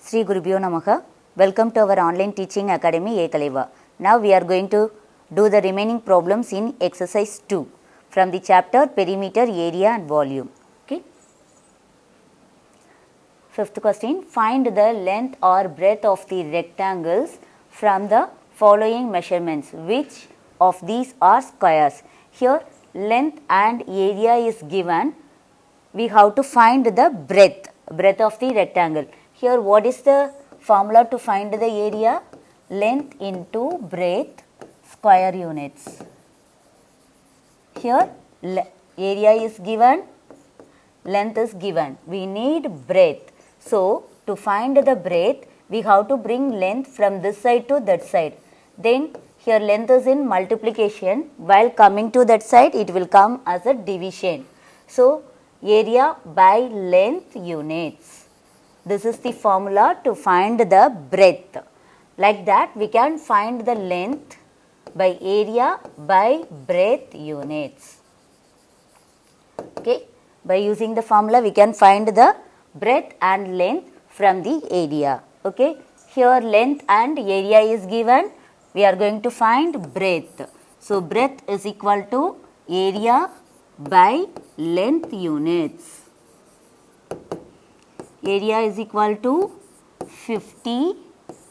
Sri Gurubhyo Namaha. Welcome to our online teaching academy Ekaleva. Now we are going to do the remaining problems in exercise 2 from the chapter perimeter, area and volume. Okay. Fifth question, find the length or breadth of the rectangles from the following measurements. Which of these are squares? Here length and area is given. We have to find the breadth of the rectangle. Here what is the formula to find the area? Length into breadth square units. Here area is given, length is given. We need breadth. So to find the breadth, we have to bring length from this side to that side. Then here length is in multiplication. While coming to that side, it will come as a division. So area by length units. This is the formula to find the breadth. Like that, we can find the length by area by breadth units. Okay. By using the formula, we can find the breadth and length from the area. Okay. Here length and area is given. We are going to find breadth. So breadth is equal to area by length units. Area is equal to 50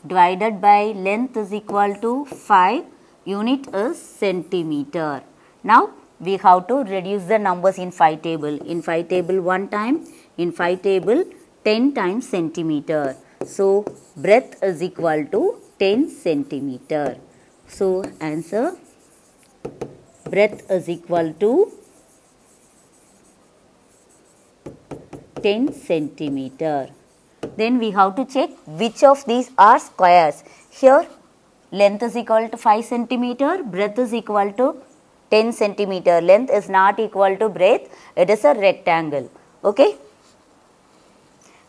divided by length is equal to 5. Unit is centimeter. Now we have to reduce the numbers in 5 table. In 5 table 1 time, in 5 table 10 times centimeter. So breadth is equal to 10 centimeter. So answer, breadth is equal to 10 centimeter. Then we have to check which of these are squares. Here length is equal to 5 centimeter, breadth is equal to 10 centimeter. Length is not equal to breadth, it is a rectangle. Okay.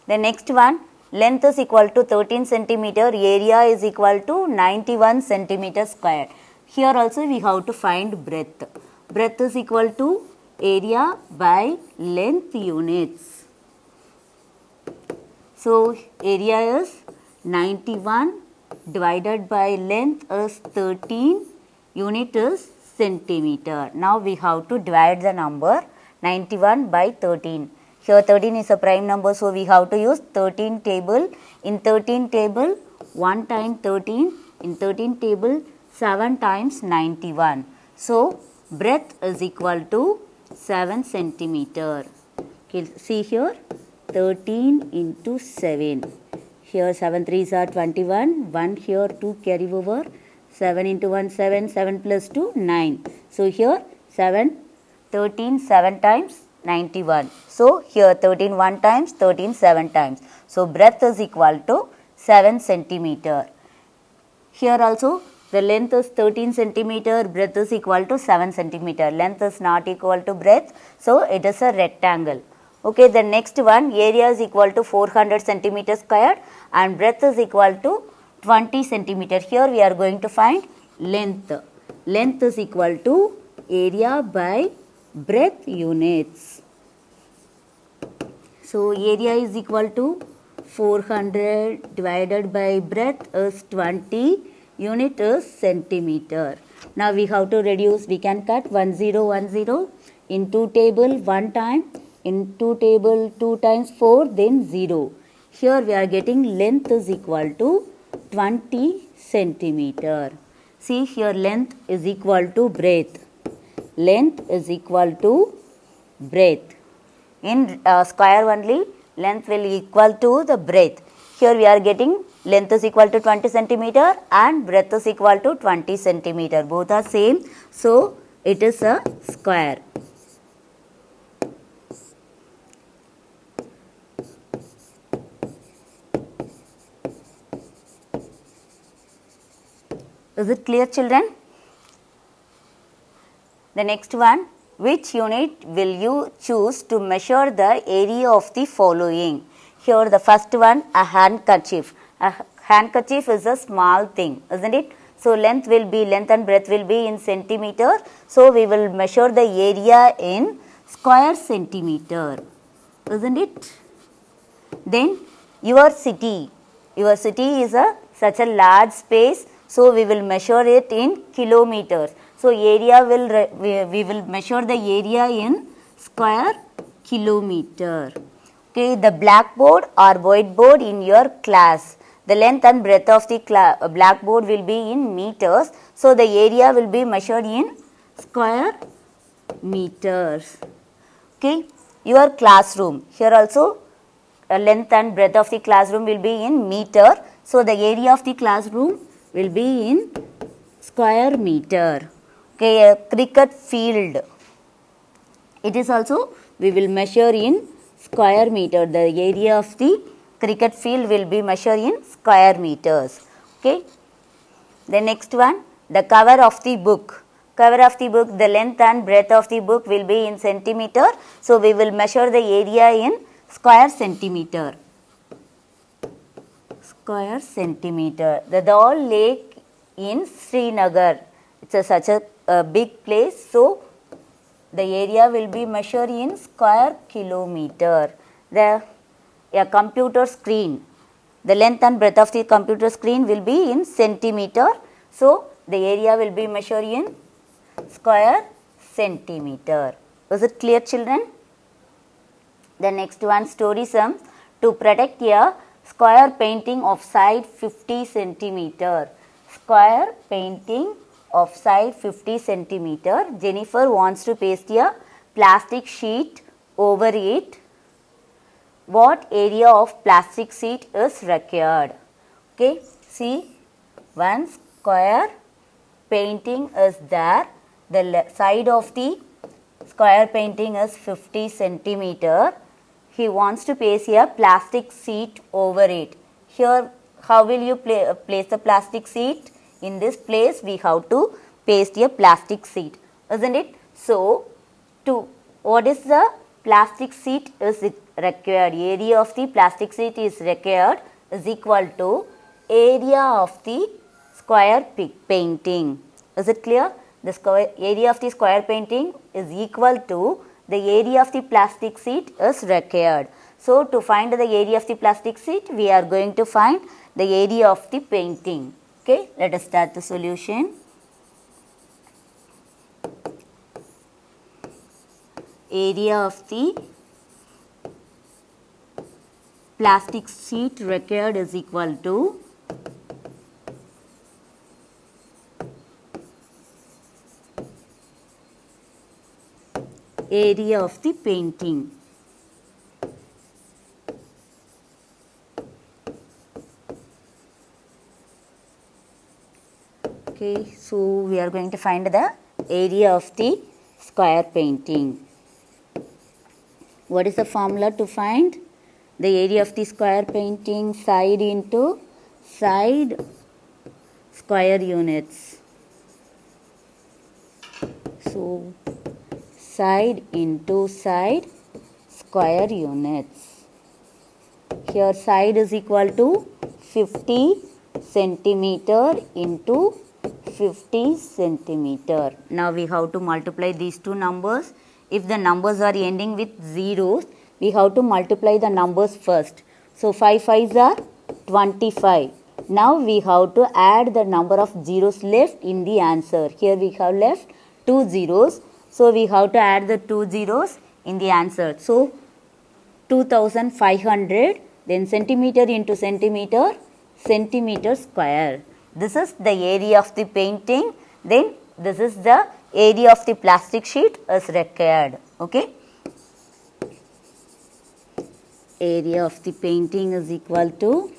The next one, length is equal to 13 centimeter, area is equal to 91 centimeter square. Here also we have to find breadth. Breadth is equal to area by length units. So area is 91 divided by length is 13, unit is centimeter. Now we have to divide the number 91 by 13. Here 13 is a prime number, so we have to use 13 table. In 13 table 1 time 13, in 13 table 7 times 91. So breadth is equal to 7 centimeter. Okay, see here 13 into 7. Here 7 3s are 21, 1 here 2 carry over, 7 into 1 7, 7 plus 2 9. So here 7, 13 7 times 91. So here 13 1 times, 13 7 times. So breadth is equal to 7 centimeter. Here also the length is 13 centimeter, breadth is equal to 7 centimeter. Length is not equal to breadth, so it is a rectangle. Okay, the next one, area is equal to 400 centimeter square and breadth is equal to 20 centimeter. Here we are going to find length. Length is equal to area by breadth units. So area is equal to 400 divided by breadth is 20, unit is centimeter. Now we have to reduce, we can cut 10 10 in 2 table 1 time, in 2 table 2 times 4, then 0. Here we are getting length is equal to 20 centimeter. See here length is equal to breadth. Length is equal to breadth. In square only, length will equal to the breadth. Here we are getting length is equal to 20 centimeter and breadth is equal to 20 centimeter. Both are same. So it is a square. Is it clear, children? The next one, which unit will you choose to measure the area of the following? Here the first one, a handkerchief. A handkerchief is a small thing, isn't it? So length and breadth will be in centimeter. So we will measure the area in square centimeter, isn't it? Then your city. your city is such a large space, so we will measure it in kilometers. So area will we will measure the area in square kilometer. Okay, the blackboard or whiteboard in your class. The length and breadth of the blackboard will be in meters. So the area will be measured in square meters. Okay, your classroom. Here also length and breadth of the classroom will be in meter. So the area of the classroom will be in square meter. Okay, a cricket field. It is also we will measure in square meter. The area of the cricket field will be measured in square meters. Okay. The next one, the cover of the book. Cover of the book, the length and breadth of the book will be in centimeter. So we will measure the area in square centimeter. Square centimeter. The Dal Lake in Srinagar. It's such a big place. So the area will be measured in square kilometer. A computer screen. The length and breadth of the computer screen will be in centimeter. So the area will be measured in square centimeter. Was it clear, children? The next one, story sum. To protect a square painting of side 50 centimeter. Square painting of side 50 centimeter. Jennifer wants to paste a plastic sheet over it. What area of plastic sheet is required? Okay, see, one square painting is there. The side of the square painting is 50 centimeter. He wants to place a plastic sheet over it. Here, how will you place the plastic sheet? In this place, we have to paste a plastic sheet, isn't it? So, what is the plastic sheet is required? Area of the plastic sheet is required is equal to area of the square painting. Is it clear? The area of the square painting is equal to the area of the plastic sheet is required. So, to find the area of the plastic sheet, we are going to find the area of the painting. Okay, let us start the solution. Area of the plastic sheet required is equal to area of the painting. Okay, so we are going to find the area of the square painting. What is the formula to find the area of the square painting? Side into side square units. So, side into side square units. Here side is equal to 50 centimeter into 50 centimeter. Now we have to multiply these two numbers. If the numbers are ending with zeros, we have to multiply the numbers first. So 5 5s are 25. Now we have to add the number of zeros left in the answer. Here we have left 2 zeros. So we have to add the 2 zeros in the answer. So 2500, then centimeter into centimeter, centimeter square. This is the area of the painting. Then this is the area of the plastic sheet is required. Okay. Area of the painting is equal to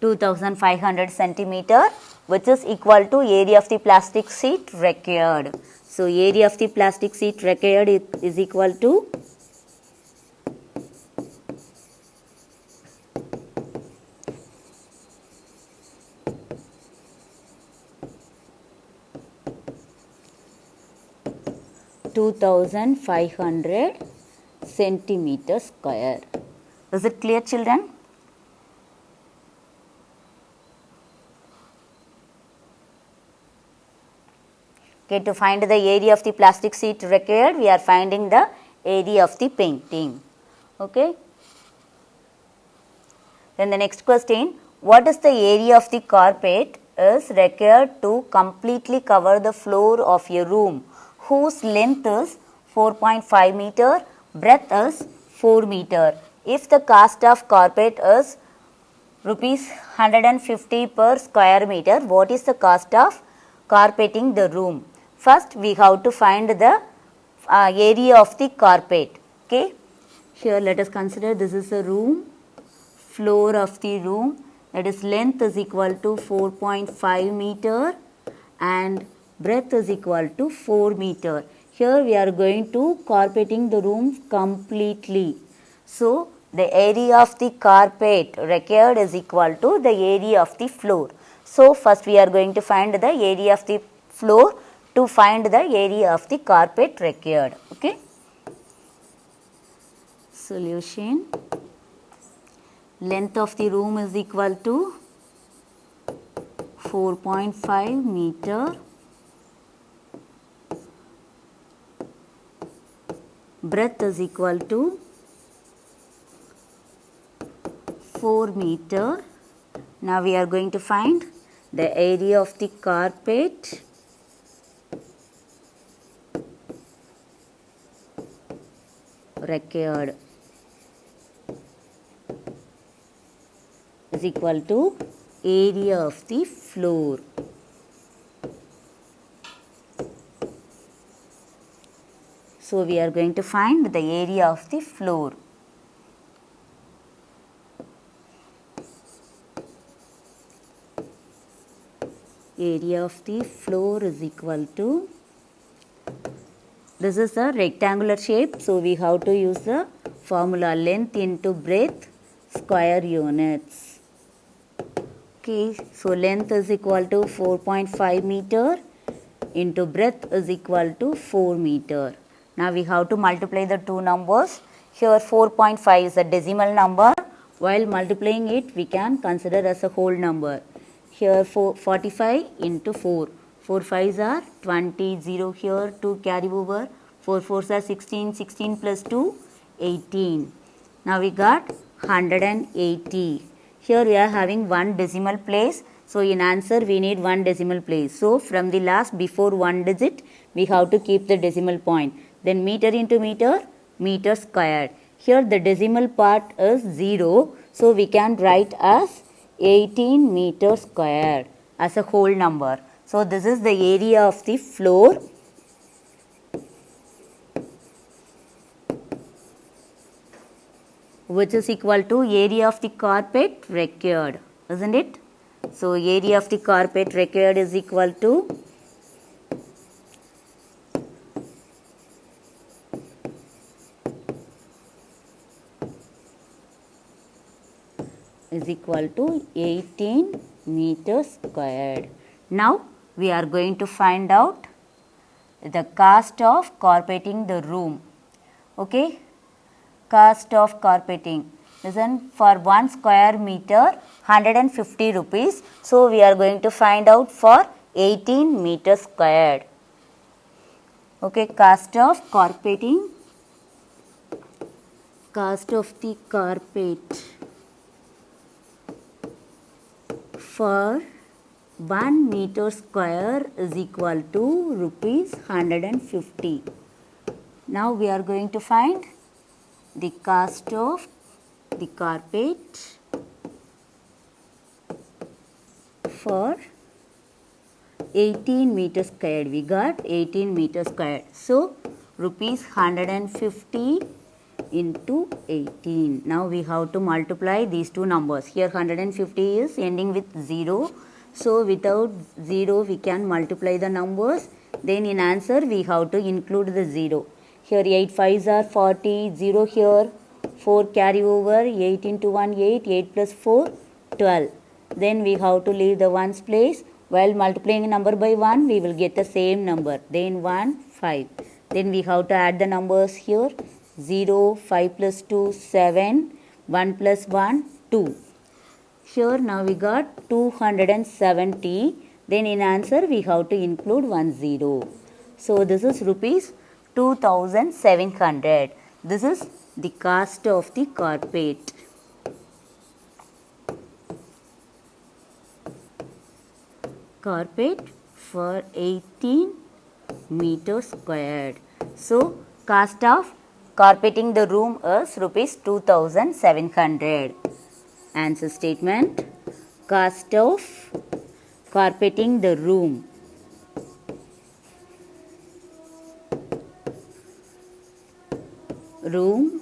2500 centimeter, which is equal to area of the plastic sheet required. So area of the plastic sheet required is equal to 2500 centimeter square. Is it clear, children? Okay, to find the area of the plastic sheet required, we are finding the area of the painting. Okay. Then the next question, what is the area of the carpet is required to completely cover the floor of a room whose length is 4.5 meter, breadth is 4 meter. If the cost of carpet is rupees 150 per square meter, what is the cost of carpeting the room? First we have to find the area of the carpet. Okay. Here let us consider this is a room, floor of the room, that is length is equal to 4.5 meter and breadth is equal to 4 meter. Here we are going to carpeting the room completely. So the area of the carpet required is equal to the area of the floor. So first we are going to find the area of the floor to find the area of the carpet required. Okay. Solution. Length of the room is equal to 4.5 meter. Breadth is equal to 4 meter. Now we are going to find the area of the carpet. Required is equal to area of the floor. So we are going to find the area of the floor. Area of the floor is equal to, this is a rectangular shape, so we have to use the formula length into breadth square units. Okay, so length is equal to 4.5 meter into breadth is equal to 4 meter. Now we have to multiply the two numbers. Here 4.5 is a decimal number. While multiplying it, we can consider as a whole number. Here 45 into 4. 4 5s are 20, 0 here, 2 carry over, 4 4s are 16, 16 plus 2, 18. Now we got 180. Here we are having one decimal place. So in answer we need one decimal place. So from the last before one digit, we have to keep the decimal point. Then meter into meter, meter squared. Here the decimal part is 0. So we can write as 18 meter squared as a whole number. So this is the area of the floor. Which is equal to area of the carpet required, isn't it? So area of the carpet required is equal to is equal to 18 meters squared. Now we are going to find out the cost of carpeting the room. Okay, cost of carpeting. Listen, for 1 square meter 150 rupees. So we are going to find out for 18 meters squared. Okay, cost of carpeting, cost of the carpet for 1 meter square is equal to rupees 150. Now we are going to find the cost of the carpet for 18 meters squared. We got 18 meters squared. So rupees 150 into 18. Now we have to multiply these two numbers. Here 150 is ending with 0. So without 0 we can multiply the numbers. Then in answer we have to include the 0. Here 8 5s are 40, 0 here, 4 carry over, 8 into 1 8, 8 plus 4 12. Then we have to leave the ones place. While multiplying a number by 1 we will get the same number. Then 1 5. Then we have to add the numbers here. 0, 5 plus 2, 7, 1 plus 1, 2. Here now we got 270. Then in answer we have to include 1 0. So this is rupees 2700. This is the cost of the carpet. Carpet for 18 meters squared. So, cost of carpeting the room is rupees 2700. Answer statement: cost of carpeting the room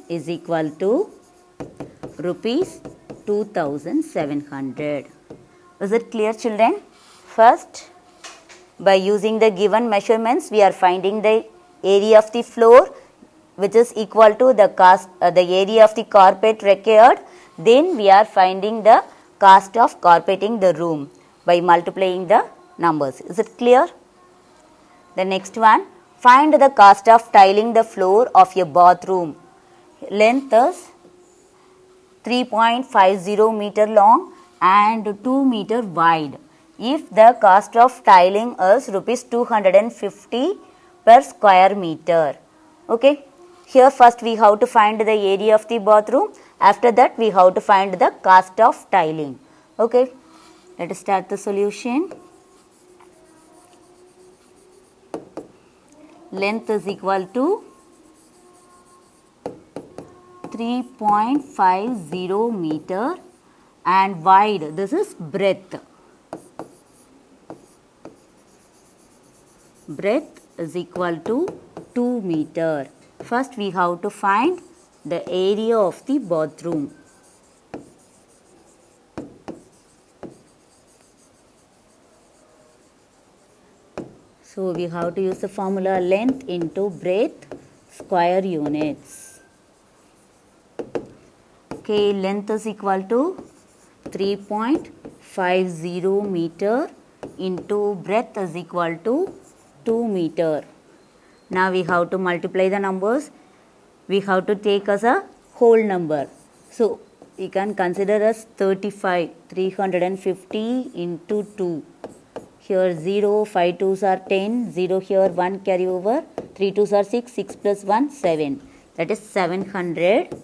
is equal to rupees 2700. Is it clear, children? First, by using the given measurements, we are finding the area of the floor, which is equal to the area of the carpet required. Then we are finding the cost of carpeting the room by multiplying the numbers. Is it clear? The next one, find the cost of tiling the floor of a bathroom. Length is 3.50 meter long and 2 meter wide. If the cost of tiling is rupees 250 per square meter. Okay. Here first we have to find the area of the bathroom. After that we have to find the cost of tiling. Okay. Let us start the solution. Length is equal to 3.50 meter and wide, this is breadth. Breadth is equal to 2 meter. First we have to find the area of the bathroom. So we have to use the formula length into breadth square units. Okay, length is equal to 3.50 meter into breadth is equal to 2 meter. Now we have to multiply the numbers. We have to take as a whole number. So we can consider as 35, 350 into 2. Here 0, 5 2s are 10, 0 here 1 carry over, 3 2s are 6, 6 plus 1, 7. That is 700.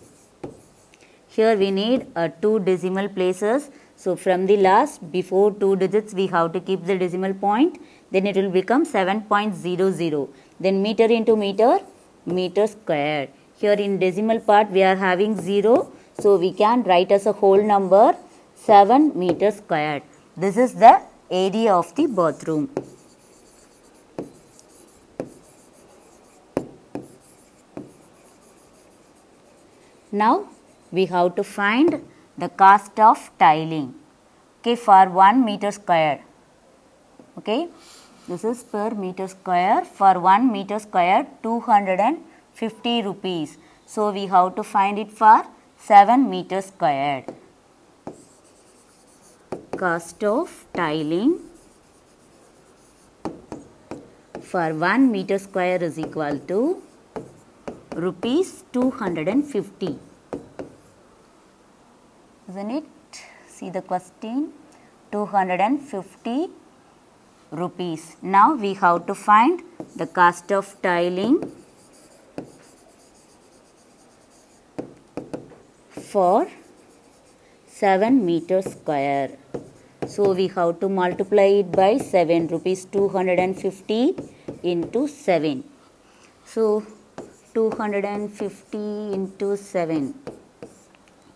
Here we need 2 decimal places. So from the last, before 2 digits, we have to keep the decimal point. Then it will become 7.00. Then meter into meter, meter squared. Here in decimal part, we are having 0. So we can write as a whole number 7 meter squared. This is the area of the bathroom. Now we have to find the cost of tiling. Okay, for 1 meter square. Okay, this is per meter square. For 1 meter square, 250 rupees. So we have to find it for 7 meters squared. Cost of tiling for 1 meter square is equal to rupees 250. Isn't it? See the question, 250 rupees. Now we have to find the cost of tiling for 7 meters square. So we have to multiply it by 7, rupees 250 into 7. So 250 into 7.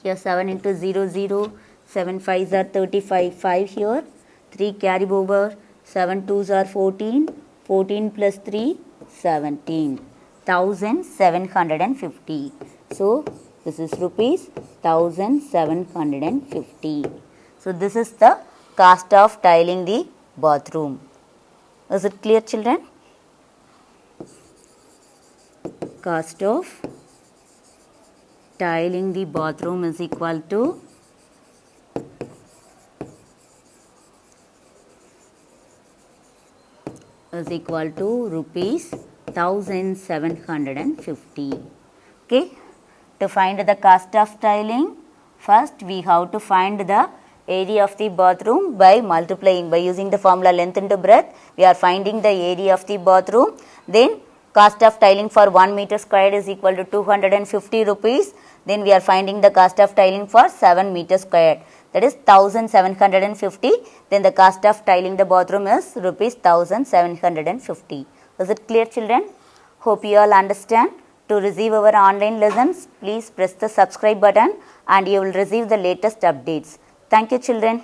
Here 7 into 0, 0, 7 5s are 35, 5 here, 3 carry over, 7 2s are 14, 14 plus 3, 17, 1750. So this is rupees 1750. So this is the cost of tiling the bathroom. Is it clear, children? Cost of tiling the bathroom is equal to rupees 1750. Okay. To find the cost of tiling, first we have to find the area of the bathroom by multiplying, by using the formula length into breadth. We are finding the area of the bathroom. Then Cost of tiling for 1 meter square is equal to 250 rupees. Then we are finding the cost of tiling for 7 meter square, that is 1750. Then the cost of tiling the bathroom is rupees 1750. Was it clear, children? Hope you all understand. To receive our online lessons, please press the subscribe button and you will receive the latest updates. Thank you, children.